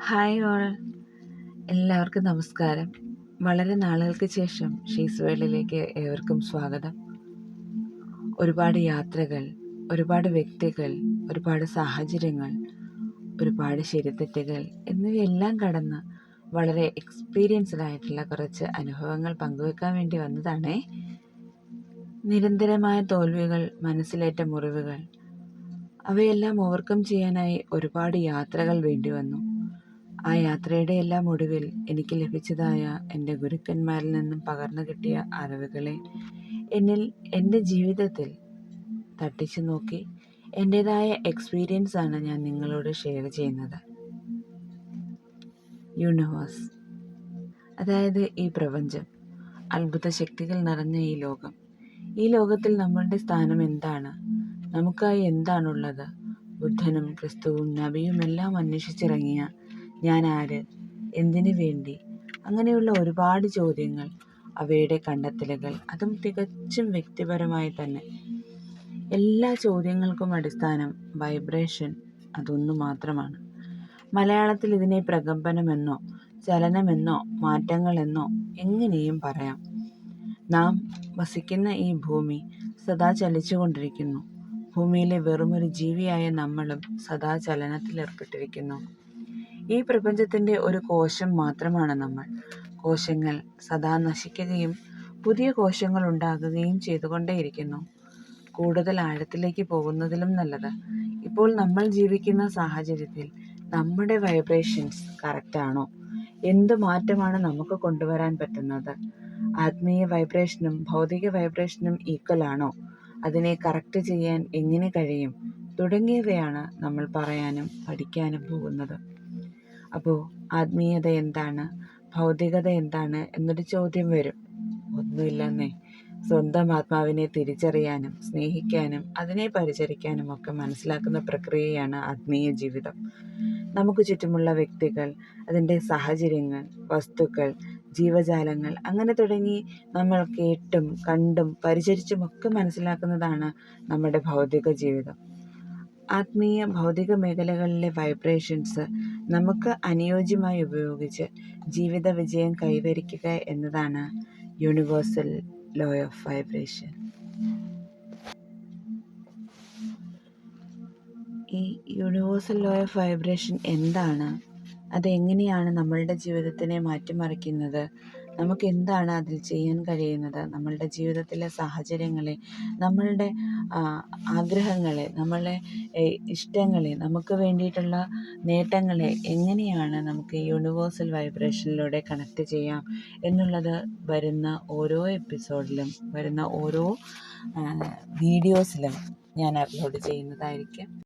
Hi all, എല്ലാവർക്കും നമസ്കാരം. വളരെ നാളുകൾക്ക് ശേഷം ഷീസ് വേൾഡിലേക്ക് ഏവർക്കും സ്വാഗതം. ഒരുപാട് യാത്രകൾ, ഒരുപാട് വ്യക്തികൾ, ഒരുപാട് സാഹചര്യങ്ങൾ, ഒരുപാട് ശരിതെറ്റുകൾ എന്നിവയെല്ലാം കടന്ന് വളരെ എക്സ്പീരിയൻസ്ഡ് ആയിട്ടുള്ള കുറച്ച് അനുഭവങ്ങൾ പങ്കുവെക്കാൻ വേണ്ടി വന്നതാണേ. നിരന്തരമായ തോൽവികൾ, മനസ്സിലേറ്റ മുറിവുകൾ, അവയെല്ലാം ഓവർകം ചെയ്യാനായി ഒരുപാട് യാത്രകൾ വേണ്ടി വന്നു. ആ യാത്രയുടെ എല്ലാം ഒടുവിൽ എനിക്ക് ലഭിച്ചതായ എൻ്റെ ഗുരുക്കന്മാരിൽ നിന്നും പകർന്നു കിട്ടിയ അറിവുകളെ എൻ്റെ ജീവിതത്തിൽ തട്ടിച്ചു നോക്കി എൻ്റേതായ എക്സ്പീരിയൻസ് ആണ് ഞാൻ നിങ്ങളോട് ഷെയർ ചെയ്യുന്നത്. യൂണിവേഴ്സ്, അതായത് ഈ പ്രപഞ്ചം, അത്ഭുത ശക്തികൾ നിറഞ്ഞ ഈ ലോകത്തിൽ നമ്മളുടെ സ്ഥാനം എന്താണ്, നമുക്കായി എന്താണുള്ളത്, ബുദ്ധനും ക്രിസ്തുവും നബിയും എല്ലാം അന്വേഷിച്ചിറങ്ങിയ ഞാൻ ആര്, എന്തിനു വേണ്ടി, അങ്ങനെയുള്ള ഒരുപാട് ചോദ്യങ്ങൾ, അവയുടെ കണ്ടെത്തലുകൾ, അതും തികച്ചും വ്യക്തിപരമായി തന്നെ. എല്ലാ ചോദ്യങ്ങൾക്കും അടിസ്ഥാനം വൈബ്രേഷൻ, അതൊന്നു മാത്രമാണ്. മലയാളത്തിൽ ഇതിനെ പ്രകമ്പനമെന്നോ ചലനമെന്നോ മാറ്റങ്ങളെന്നോ എങ്ങനെയും പറയാം. നാം വസിക്കുന്ന ഈ ഭൂമി സദാ ചലിച്ചുകൊണ്ടിരിക്കുന്നു. ഭൂമിയിലെ വെറുമൊരു ജീവിയായ നമ്മളും സദാ ചലനത്തിലേർപ്പെട്ടിരിക്കുന്നു. ഈ പ്രപഞ്ചത്തിൻ്റെ ഒരു കോശം മാത്രമാണ് നമ്മൾ. കോശങ്ങൾ സദാ നശിക്കുകയും പുതിയ കോശങ്ങൾ ഉണ്ടാകുകയും ചെയ്തുകൊണ്ടേയിരിക്കുന്നു. കൂടുതൽ ആഴത്തിലേക്ക് പോകുന്നതിലും നല്ലത് ഇപ്പോൾ നമ്മൾ ജീവിക്കുന്ന സാഹചര്യത്തിൽ നമ്മുടെ വൈബ്രേഷൻസ് കറക്റ്റാണോ? എന്ത് മാറ്റമാണ് നമുക്ക് കൊണ്ടുവരാൻ പറ്റുന്നത്? ആത്മീയ വൈബ്രേഷനും ഭൗതിക വൈബ്രേഷനും ഈക്വൽ ആണോ? അതിനെ കറക്റ്റ് ചെയ്യാൻ എങ്ങനെ കഴിയും? തുടങ്ങിയവയാണ് നമ്മൾ പറയാനും പഠിക്കാനും പോകുന്നത്. അപ്പോൾ ആത്മീയത എന്താണ്, ഭൗതികത എന്താണ് എന്നൊരു ചോദ്യം വരും. ഒന്നുമില്ലെന്നേ. സ്വന്തം ആത്മാവിനെ തിരിച്ചറിയാനും സ്നേഹിക്കാനും അതിനെ പരിചരിക്കാനും ഒക്കെ മനസ്സിലാക്കുന്ന പ്രക്രിയയാണ് ആത്മീയ ജീവിതം. നമുക്ക് ചുറ്റുമുള്ള വ്യക്തികൾ, അതിൻ്റെ സാഹചര്യങ്ങൾ, വസ്തുക്കൾ, ജീവജാലങ്ങൾ, അങ്ങനെ തുടങ്ങി നമ്മൾ കേട്ടും കണ്ടും പരിചരിച്ചുമൊക്കെ മനസ്സിലാക്കുന്നതാണ് നമ്മുടെ ഭൗതിക ജീവിതം. ആത്മീയ ഭൗതിക മേഖലകളിലെ വൈബ്രേഷൻസ് നമുക്ക് അനുയോജ്യമായി ഉപയോഗിച്ച് ജീവിത വിജയം കൈവരിക്കുക എന്നതാണ് യൂണിവേഴ്സൽ ലോ ഓഫ് വൈബ്രേഷൻ. ഈ യൂണിവേഴ്സൽ ലോ ഓഫ് വൈബ്രേഷൻ എന്താണ്? അതെങ്ങനെയാണ് നമ്മളുടെ ജീവിതത്തിനെ മാറ്റിമറിക്കുന്നത്? നമുക്ക് എന്താണ് അതിൽ ചെയ്യാൻ കഴിയുന്നത്? നമ്മളുടെ ജീവിതത്തിലെ സാഹചര്യങ്ങളെ, നമ്മളുടെ ആഗ്രഹങ്ങളെ, നമ്മളെ ഇഷ്ടങ്ങളെ, നമുക്ക് വേണ്ടിയിട്ടുള്ള നേട്ടങ്ങളെ എങ്ങനെയാണ് നമുക്ക് യൂണിവേഴ്സൽ വൈബ്രേഷനിലൂടെ കണക്ട് ചെയ്യാം എന്നുള്ളത് വരുന്ന ഓരോ എപ്പിസോഡിലും, വരുന്ന ഓരോ വീഡിയോസിലും ഞാൻ അപ്ലോഡ് ചെയ്യുന്നതായിരിക്കും.